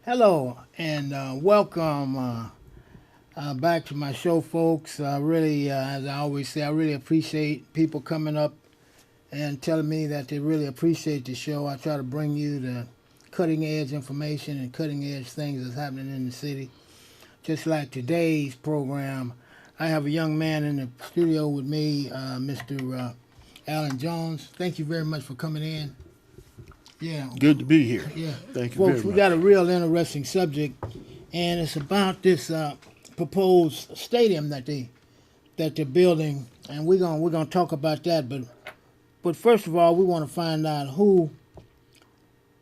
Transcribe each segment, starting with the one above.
Hello and welcome back to my show, folks. As I always say, I really appreciate people coming up and telling me that they really appreciate the show. I try to bring you the cutting edge information and cutting edge things that's happening in the city. Just like today's program, I have a young man in the studio with me, Mr. Alan Jones. Thank you very much for coming in. Yeah, Good to be here. yeah. Thank you very Folks, we got a much. real interesting subject, and it's about this proposed stadium that they're building, and we're gonna talk about that. But first of all, we want to find out who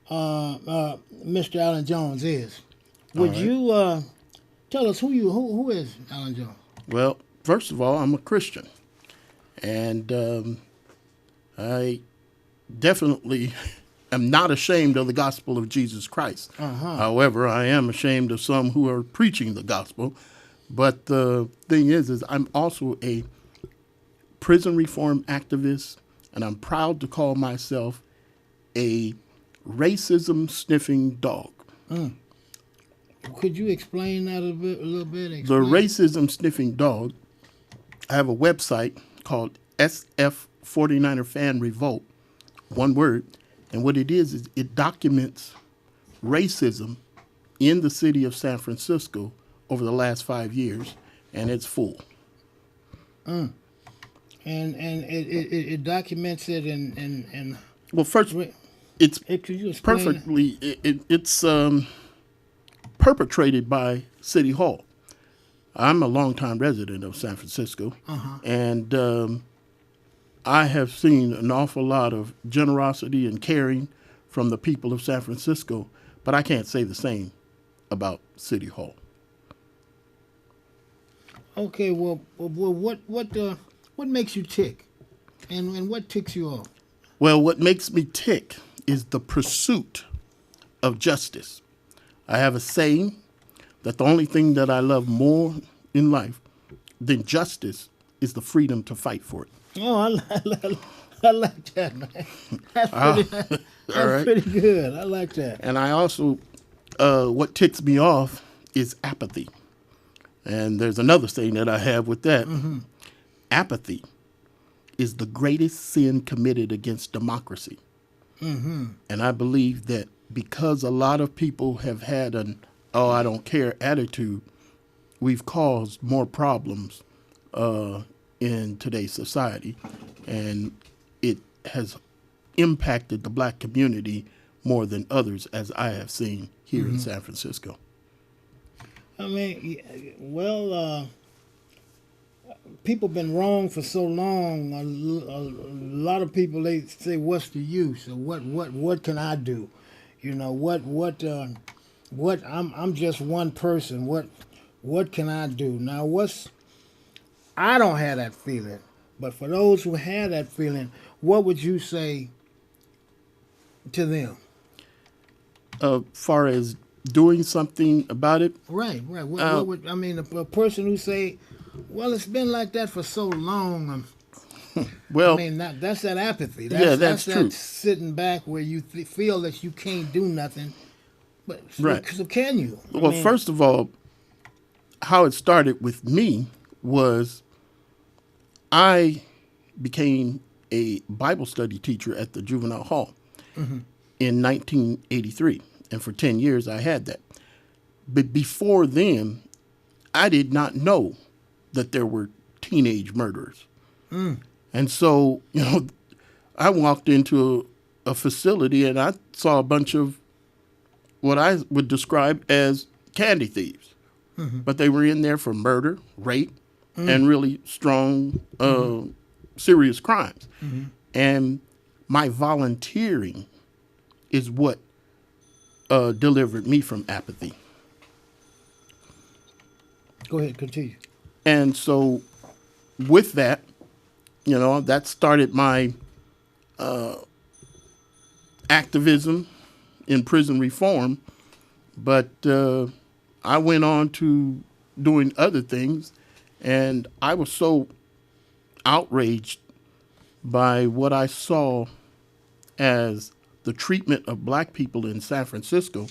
Mr. Alan Jones is. All Would right. you tell us who is Alan Jones? Well, first of all, I'm a Christian, and I definitely am not ashamed of the gospel of Jesus Christ. Uh huh. However, I am ashamed of some who are preaching the gospel. But the thing is I'm also a prison reform activist, and I'm proud to call myself a racism sniffing dog. Could you explain that a little bit? The Explain. racism sniffing dog, I have a website called SF 49er Fan Revolt, one word. And what it is it documents racism in the city of San Francisco over the last 5 years, and it's full. And it documents it and Well, first, it's could you explain? it's perpetrated by City Hall. I'm a longtime resident of San Francisco, and I have seen an awful lot of generosity and caring from the people of San Francisco, but I can't say the same about City Hall. Okay, well what makes you tick, and what ticks you off? Well, what makes me tick is the pursuit of justice. I have a saying that the only thing that I love more in life than justice is the freedom to fight for it. Oh, I like that, man. That's Ah, pretty all that's right. pretty good. I like that. And I also, what ticks me off is apathy. And there's another saying that I have with that. Apathy is the greatest sin committed against democracy. And I believe that because a lot of people have had an "oh, I don't care" attitude, we've caused more problems uh, in today's society, and it has impacted the black community more than others, as I have seen here in San Francisco. I mean, well, people been wrong for so long. A lot of people they say, "What's the use?" Or what can I do? You know what I'm just one person. What can I do now? What's I don't have that feeling, but for those who have that feeling, what would you say to them? Far as doing something about it, Right, right. uh, What would I mean? A person who say, "Well, it's been like that for so long." I well, mean, that's that apathy. yeah, That's that's that true. sitting back where you feel that you can't do nothing. But Right. so can you? I Well, mean, first of all, how it started with me was I became a Bible study teacher at the juvenile hall in 1983. And for 10 years, I had that. But before then, I did not know that there were teenage murderers. And so, I walked into a facility and I saw a bunch of what I would describe as candy thieves. But they were in there for murder, rape, and really strong, serious crimes. And my volunteering is what delivered me from apathy. go ahead, continue. And so, with that, that started my activism in prison reform. But I went on to doing other things, and I was so outraged by what I saw as the treatment of black people in San Francisco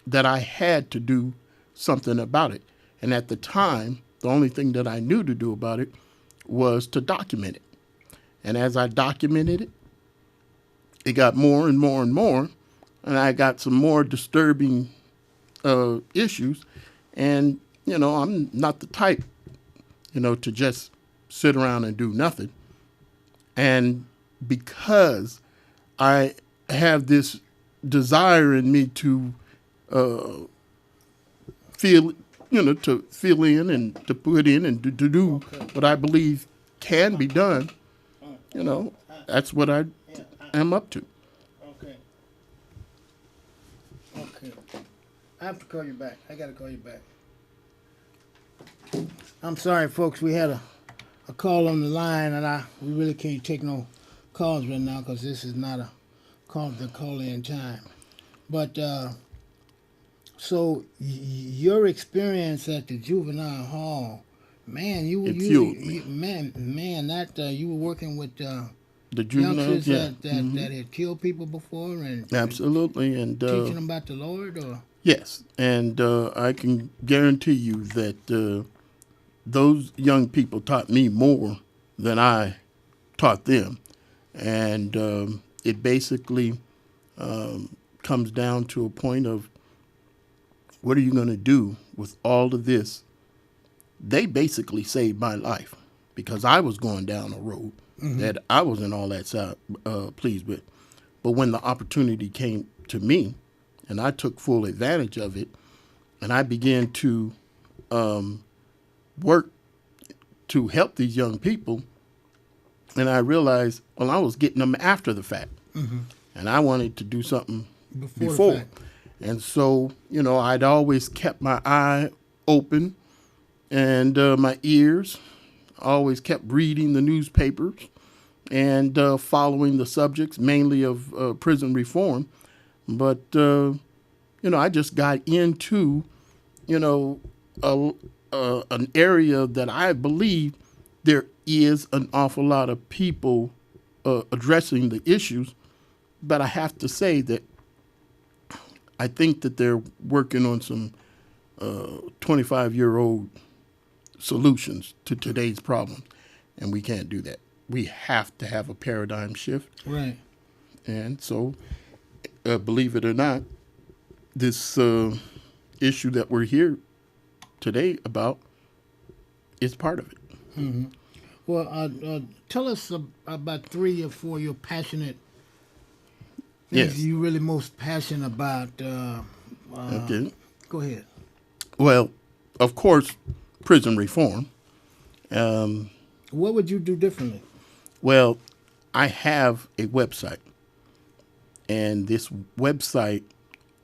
that I had to do something about it. And at the time, the only thing that I knew to do about it was to document it. And as I documented it, it got more and more and more, and I got some more disturbing issues. And, I'm not the type, to just sit around and do nothing. And because I have this desire in me to feel, to fill in and to put in and to do what I believe can be done, that's what I am up to. Okay. Okay. I have to call you back. I got to call you back. I'm sorry, folks. We had a call on the line, and we really can't take no calls right now because this is not a call-in time. But so your experience at the juvenile hall, man, you fueled me. That you were working with The juveniles, youngsters that had killed people before, and absolutely, and teaching them about the Lord, or yes, and I can guarantee you that those young people taught me more than I taught them, and it basically comes down to a point of, what are you going to do with all of this? They basically saved my life because I was going down a road that I wasn't all that pleased with. But when the opportunity came to me, and I took full advantage of it, and I began to work to help these young people, and I realized, well, I was getting them after the fact, and I wanted to do something before. And so, I'd always kept my eye open and my ears, always kept reading the newspapers and following the subjects, mainly of prison reform. But, I just got into, an area that I believe there is an awful lot of people addressing the issues. But I have to say that I think that they're working on some 25-year-old solutions to today's problem, and we can't do that. We have to have a paradigm shift. Right. And so, believe it or not, this issue that we're here today about is part of it. Mm-hmm. Well, tell us about 3 or 4 your passionate things you really most passionate about. Okay. Go ahead. Well, of course, prison reform. What would you do differently? Well, I have a website, and this website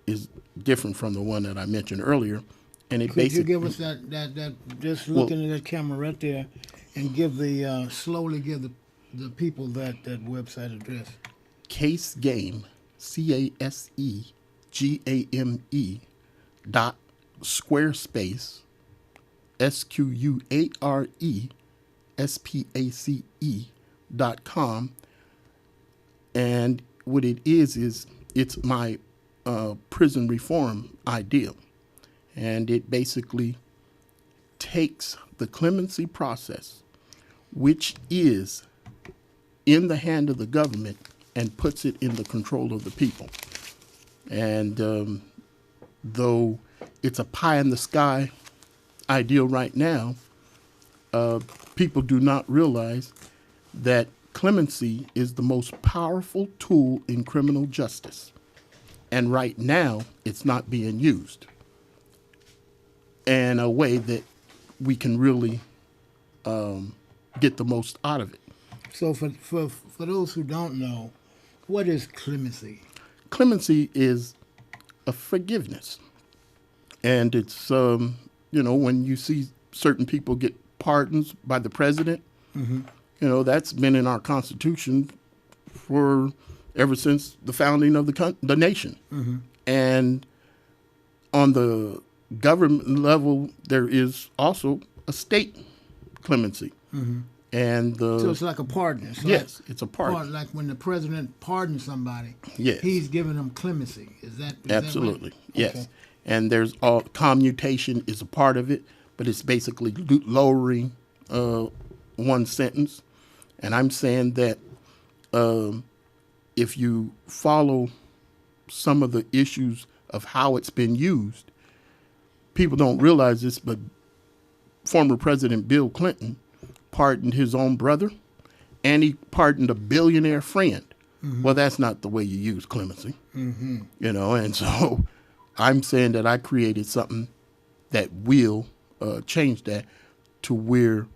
is different from the one that I mentioned earlier. And it Could you give us that just looking at that camera right there, and give slowly give the people that website address? CaseGame, CaseGame .squarespace, SQUARESPACE.com. And what it is it's my prison reform ideal. And it basically takes the clemency process, which is in the hand of the government, and puts it in the control of the people. And though it's a pie in the sky ideal right now, people do not realize that clemency is the most powerful tool in criminal justice. And right now, it's not being used in a way that we can really get the most out of it. So for those who don't know, what is clemency? Clemency is a forgiveness. And it's, when you see certain people get pardons by the president, that's been in our Constitution for ever since the founding of the nation. And on the government level, there is also a state clemency. And so it's like a pardon. Yes, it's a pardon. Like when the president pardons somebody, yes, he's giving them clemency. Is that absolutely? Right? Yes. Okay. and there's all commutation is a part of it, but it's basically lowering one sentence. And I'm saying that if you follow some of the issues of how it's been used, people don't realize this, but former President Bill Clinton pardoned his own brother, and he pardoned a billionaire friend. Mm-hmm. Well, that's not the way you use clemency, and so I'm saying that I created something that will change that to where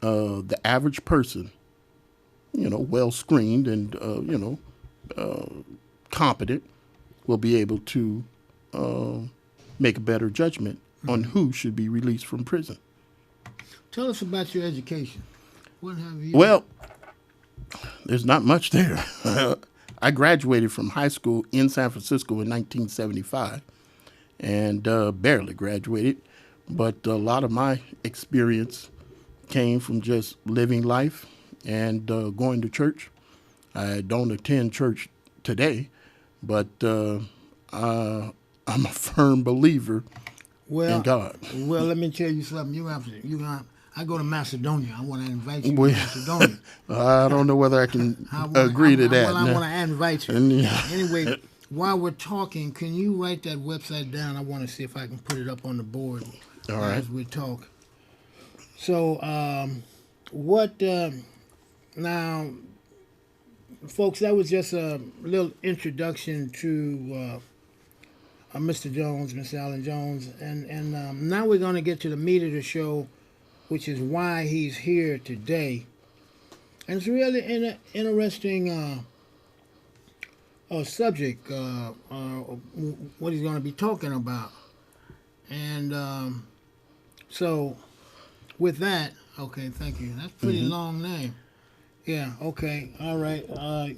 the average person, well screened and, competent, will be able to make a better judgment on who should be released from prison. Tell us about your education. What have you? Well, there's not much there. I graduated from high school in San Francisco in 1975 and barely graduated. But a lot of my experience came from just living life and going to church. I don't attend church today, but I'm a firm believer in God. Well, let me tell you something. I go to Macedonia. I want to invite you to Macedonia. I don't know whether I can agree to that. I want to invite you. Anyway, while we're talking, can you write that website down? I want to see if I can put it up on the board as we talk. So, now, folks, that was just a little introduction to Mr. Jones, Mr. Alan Jones. And now we're going to get to the meat of the show, which is why he's here today. And it's really an interesting subject, what he's going to be talking about. And so with that, okay, thank you. That's a pretty long name. Yeah, okay, all right.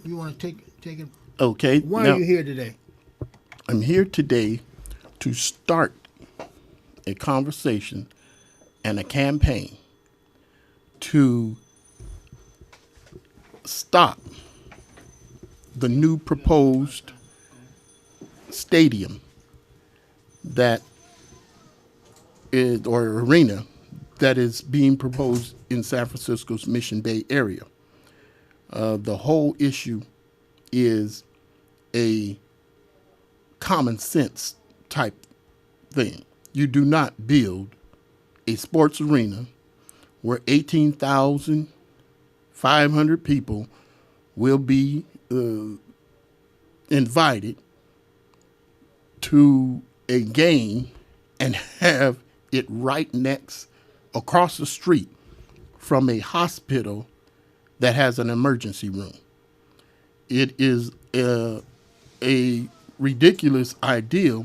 You want to take it? Okay. Why are you here today? I'm here today to start a conversation and a campaign to stop the new proposed stadium that is, or arena that is being proposed in San Francisco's Mission Bay area. The whole issue is a common sense type thing. You do not build a sports arena where 18,500 people will be invited to a game and have it right next, across the street from a hospital that has an emergency room. It is a ridiculous idea,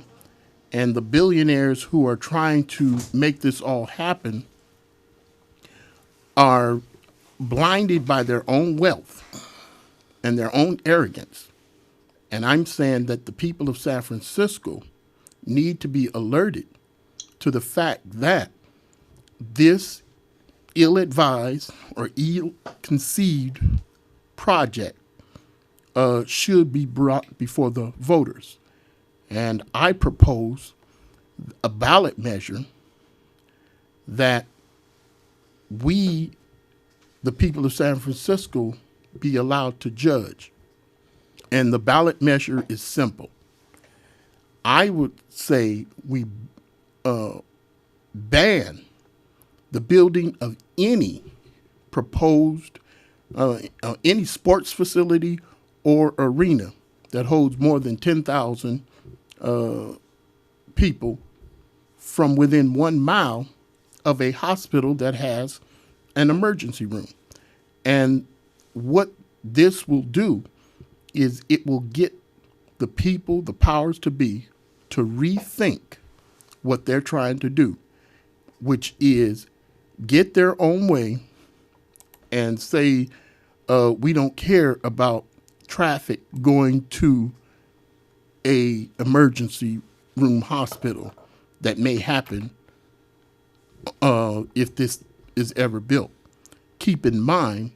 and the billionaires who are trying to make this all happen are blinded by their own wealth and their own arrogance. And I'm saying that the people of San Francisco need to be alerted to the fact that this ill-advised or ill-conceived project should be brought before the voters. And I propose a ballot measure that we, the people of San Francisco, be allowed to judge. And the ballot measure is simple. I would say we ban the building of any proposed, any sports facility or arena that holds more than 10,000 people from within 1 mile of a hospital that has an emergency room. And what this will do is it will get the people, the powers to be, to rethink what they're trying to do, which is get their own way and say, we don't care about traffic going to a emergency room hospital that may happen if this is ever built. Keep in mind,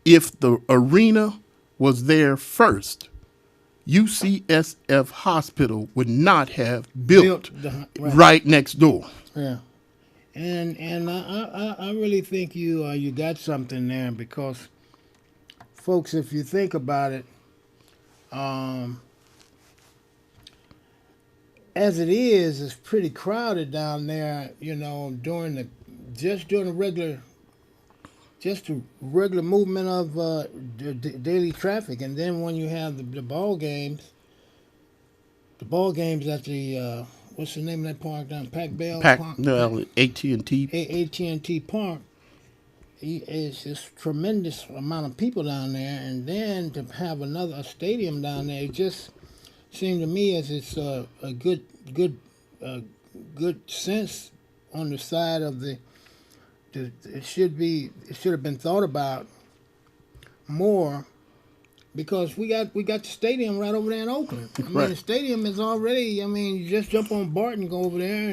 if the arena was there first, UCSF Hospital would not have built Right. right next door. Yeah. And I really think you got something there because, folks, if you think about it, um, as it is, it's pretty crowded down there. During the regular movement of daily traffic, and then when you have the ball games at the what's the name of that park down Pac Bell Pac, Park, no, AT&T. AT&T Park. It's just tremendous amount of people down there, and then to have a stadium down there, it just seemed to me as it's a uh, good sense on the side of it should have been thought about more because we got the stadium right over there in Oakland. I mean, Right. the stadium is already. I mean, you just jump on BART and go over there,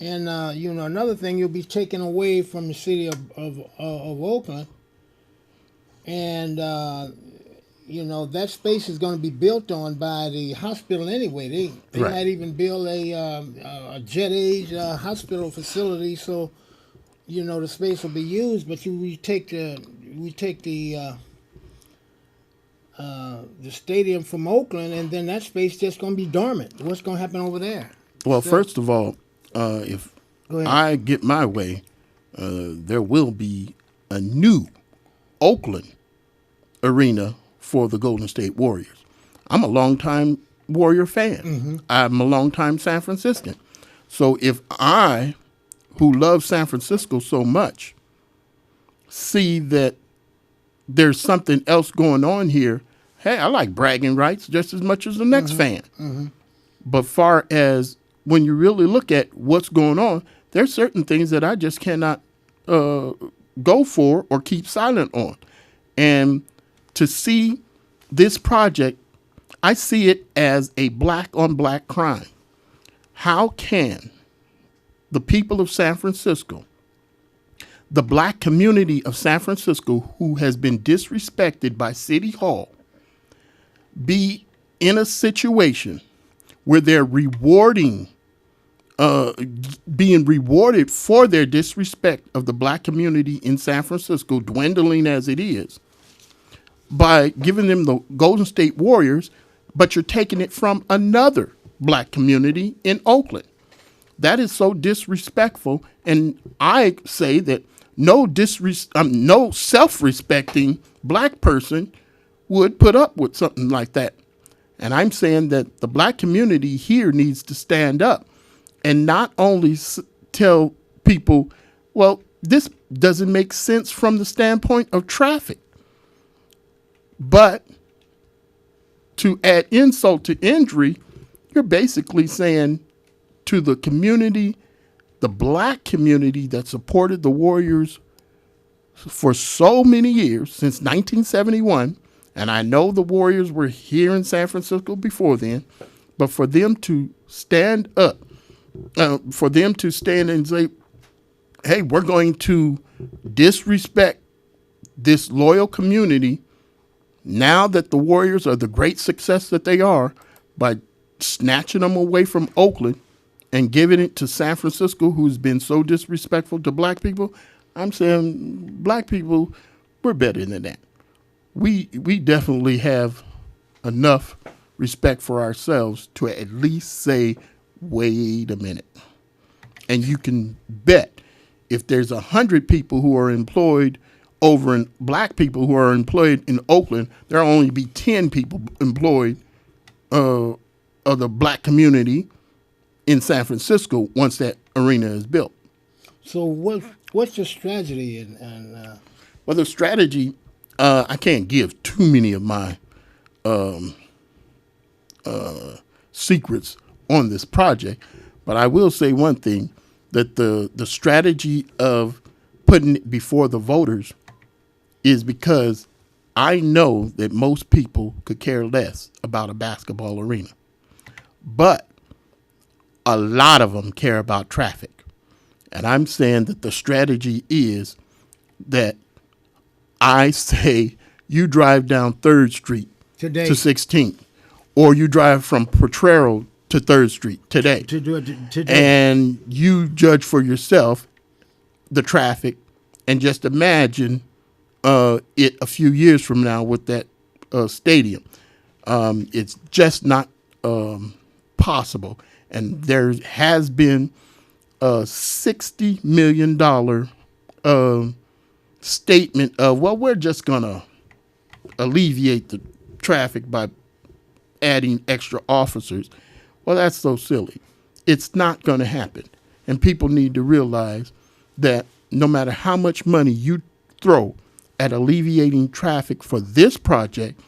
and another thing, you'll be taken away from the city of Oakland, and that space is going to be built on by the hospital anyway. They Right. might even build a jet age hospital facility, so the space will be used. But we take the stadium from Oakland, and then that space just going to be dormant. What's going to happen over there? Well, So- first of all, if Go ahead. I get my way, there will be a new Oakland arena for the Golden State Warriors. I'm a longtime Warrior fan. I'm a longtime San Franciscan. So if I, who love San Francisco so much, see that there's something else going on here, hey, I like bragging rights just as much as the next fan. But far as when you really look at what's going on, there's certain things that I just cannot go for or keep silent on. And to see this project, I see it as a black on black crime. How can the people of San Francisco, the black community of San Francisco who has been disrespected by City Hall, be in a situation where they're being rewarded for their disrespect of the black community in San Francisco, dwindling as it is, by giving them the Golden State Warriors, but you're taking it from another black community in Oakland. That is so disrespectful, and I say that no self-respecting black person would put up with something like that. And I'm saying that the black community here needs to stand up and not only tell people, well, this doesn't make sense from the standpoint of traffic, but to add insult to injury, you're basically saying to the community, the black community that supported the Warriors for so many years, since 1971, and I know the Warriors were here in San Francisco before then, but for them to stand up, for them to stand and say, hey, we're going to disrespect this loyal community now that the Warriors are the great success that they are by snatching them away from Oakland and giving it to San Francisco, who's been so disrespectful to black people. I'm saying black people, we're better than that. We definitely have enough respect for ourselves to at least say, wait a minute. And you can bet if there's 100 people who are employed over in black people who are employed in Oakland, there'll only be 10 people employed of the black community in San Francisco once that arena is built. So what's the strategy? Well, the strategy, I can't give too many of my secrets on this project, but I will say one thing, that the strategy of putting it before the voters is because I know that most people could care less about a basketball arena, but a lot of them care about traffic. And I'm saying that the strategy is that I say you drive down 3rd Street today to 16th, or you drive from Potrero to 3rd Street today, to do it today. and you judge for yourself the traffic, and just imagine it a few years from now with that stadium. It's just not possible. And there has been a $60 million statement of, well, we're just going to alleviate the traffic by adding extra officers. Well, that's so silly. It's not going to happen. And people need to realize that no matter how much money you throw at alleviating traffic for this project,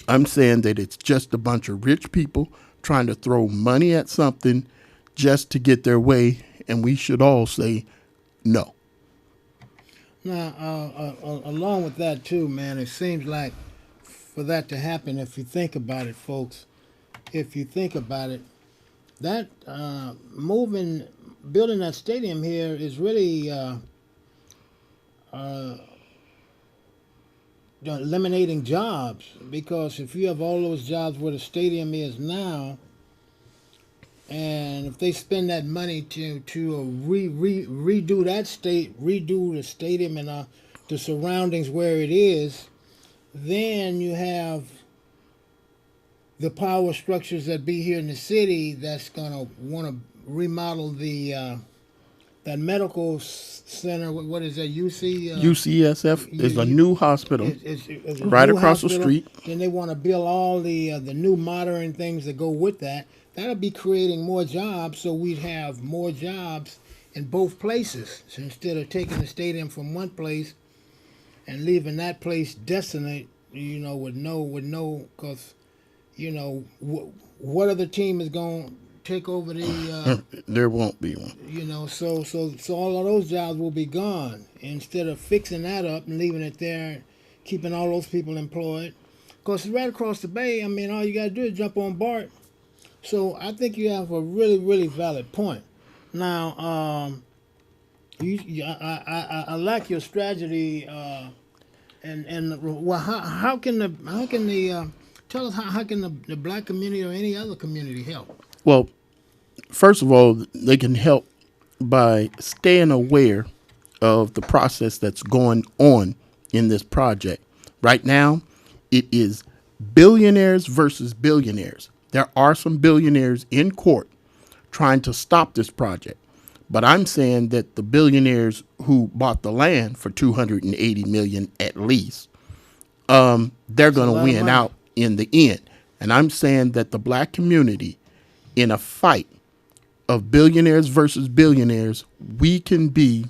I'm saying that it's just a bunch of rich people trying to throw money at something just to get their way, and we should all say no. Now, along with that too, man, it seems like for that to happen, if you think about it, folks, if you think about it, that building that stadium here is really eliminating jobs, because if you have all those jobs where the stadium is now, and if they spend that money to redo the stadium and the surroundings where it is, then you have the power structures that be here in the city that's gonna want to remodel that medical center. What is that? UCSF is a new hospital it's a right new across the hospital. street. Then they want to build all the new modern things that go with that. That'll be creating more jobs, so we'd have more jobs in both places. So instead of taking the stadium from one place and leaving that place desolate, with no, because, what other team is going to take over the, There won't be one. so all of those jobs will be gone. Instead of fixing that up and leaving it there, keeping all those people employed. Because right across the bay, I mean, all you got to do is jump on BART. So I think you have a really, really valid point. Now, I like your strategy, and well, how can the tell us how can the black community or any other community help? Well, first of all, they can help by staying aware of the process that's going on in this project. Right now, it is billionaires versus billionaires. There are some billionaires in court trying to stop this project. But I'm saying that the billionaires who bought the land for $280 million at least, they're going to win out in the end. And I'm saying that the black community, in a fight of billionaires versus billionaires, we can be,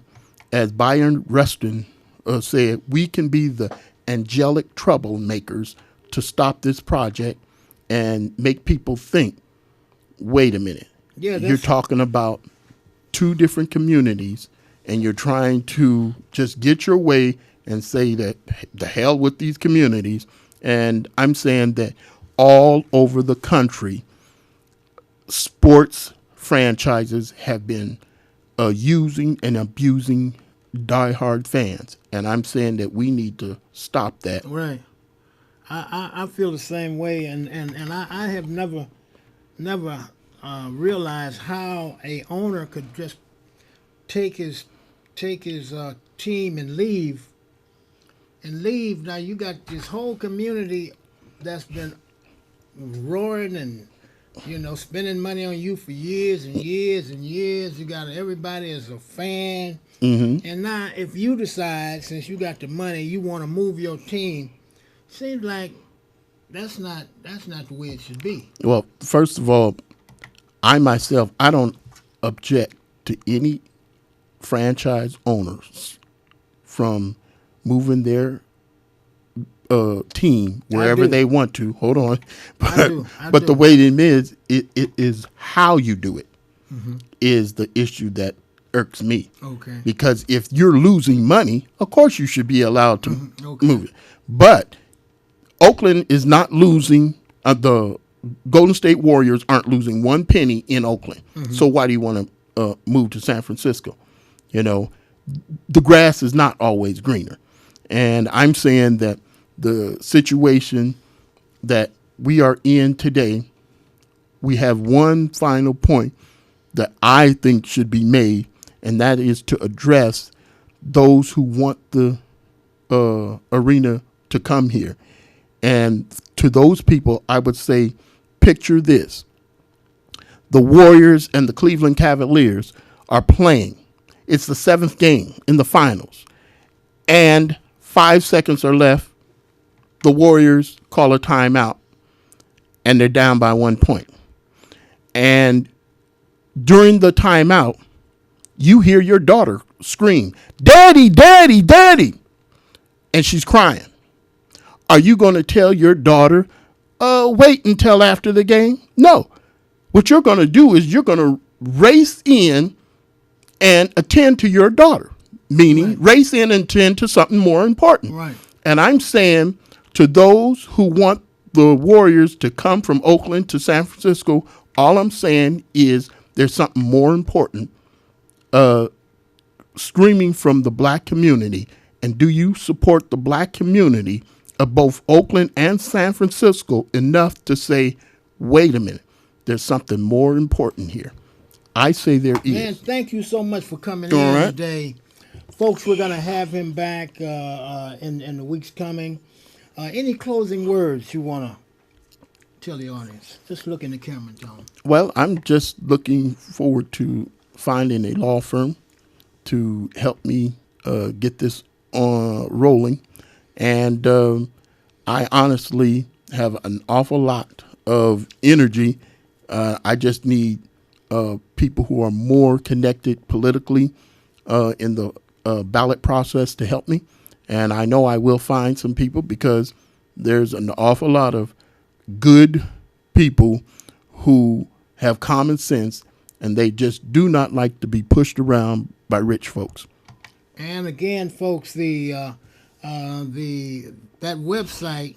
as Byron Rustin said, we can be the angelic troublemakers to stop this project and make people think, wait a minute, you're talking about two different communities, and you're trying to just get your way and say that the hell with these communities. And I'm saying that all over the country, sports franchises have been using and abusing diehard fans. And I'm saying that we need to stop that. Right. I feel the same way, and I have never realized how a owner could just take his team and leave. Now you got this whole community that's been roaring and spending money on you for years and years and years. You got everybody as a fan, and now if you decide, since you got the money, you want to move your team. Seems like that's not the way it should be. Well, first of all, I myself, I don't object to any franchise owners from moving their team wherever they want to. Hold on, but the way it is how you do it is the issue that irks me. Okay. Because if you're losing money, of course you should be allowed to move it. But Oakland is not losing. The Golden State Warriors aren't losing one penny in Oakland. So why do you want to move to San Francisco? The grass is not always greener. And I'm saying that the situation that we are in today, we have one final point that I think should be made, and that is to address those who want the arena to come here. And to those people, I would say, picture this. The Warriors and the Cleveland Cavaliers are playing. It's the 7th game in the finals. And 5 seconds are left. The Warriors call a timeout, and they're down by 1 point. And during the timeout, you hear your daughter scream, "Daddy, Daddy, Daddy," and she's crying. Are you going to tell your daughter, wait until after the game? No. What you're going to do is you're going to race in and attend to your daughter, meaning race in and attend to something more important. Right. And I'm saying to those who want the Warriors to come from Oakland to San Francisco, all I'm saying is there's something more important screaming from the black community. And do you support the black community of both Oakland and San Francisco enough to say, wait a minute, there's something more important here? I say there is. Man, thank you so much for coming All in right. today. Folks, we're going to have him back in the weeks coming. Any closing words you want to tell the audience? Just look in the camera, Tom. Well, I'm just looking forward to finding a law firm to help me get this rolling. And I honestly have an awful lot of energy. I just need people who are more connected politically in the ballot process to help me. And I know I will find some people because there's an awful lot of good people who have common sense, and they just do not like to be pushed around by rich folks. And again, folks, that website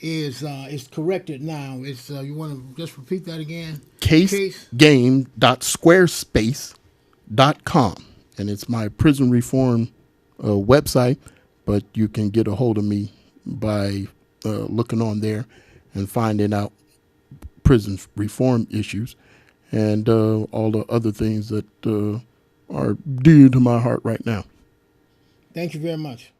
is corrected now. It's you want to just repeat that again? Casegame.squarespace.com, and it's my prison reform website. But you can get a hold of me by looking on there and finding out prison reform issues and all the other things that are dear to my heart right now. Thank you very much.